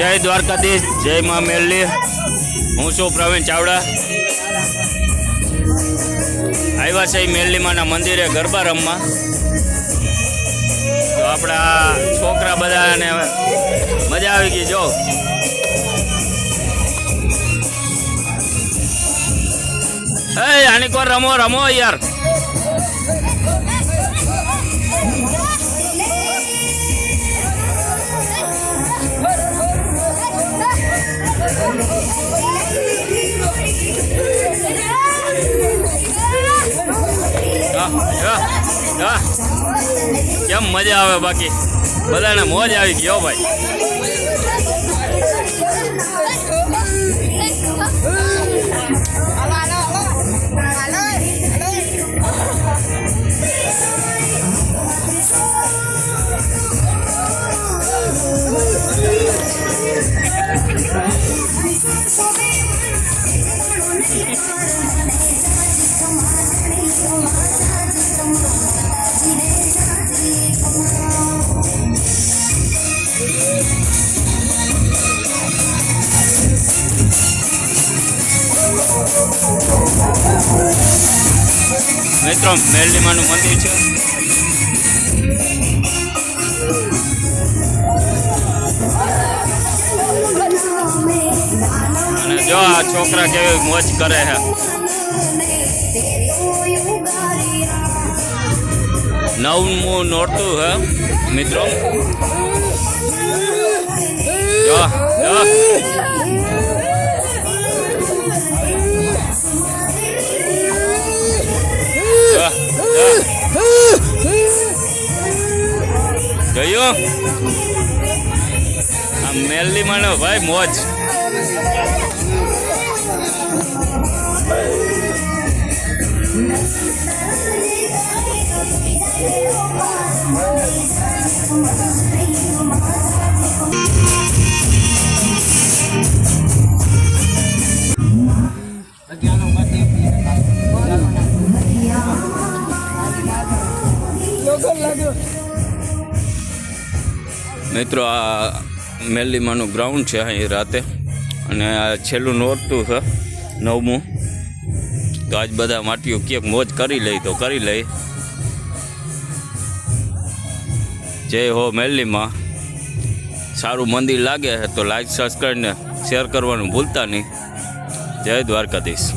જય દ્વારકાધીશ, જય મા મેરલી। હું છું પ્રવીણ ચાવડા। આવ્યા છે મેરલી માના મંદિરે ગરબા રમવા। તો આપણા છોકરા બધાને મજા આવી ગઈ। જો આની કોર રમો રમો યાર। કેમ મજા આવે, બાકી બધાને મોજ આવી ગયો ભાઈ। મિત્રો મેરલી માનું મંદિર છે। અને જો આ છોકરા કેવી મોજ કરે છે। નવમું નોરતું છે મિત્રો। જો જોયું આ મેરલી માનો ભાઈ મોજ। મિત્રો આ મેરલી માનું ગ્રાઉન્ડ છે અહીં રાતે, અને આ છેલ્લું નોરતું છે નવમું। તો આજ બધા માટીઓ ક્યાંક મોજ કરી લઈ તો કરી લઈ। જય હો મેરલીમાં। સારું મંદિર લાગે તો લાઈક સબસ્ક્રાઈબ ને શેર કરવાનું ભૂલતા નહીં। જય દ્વારકાધીશ।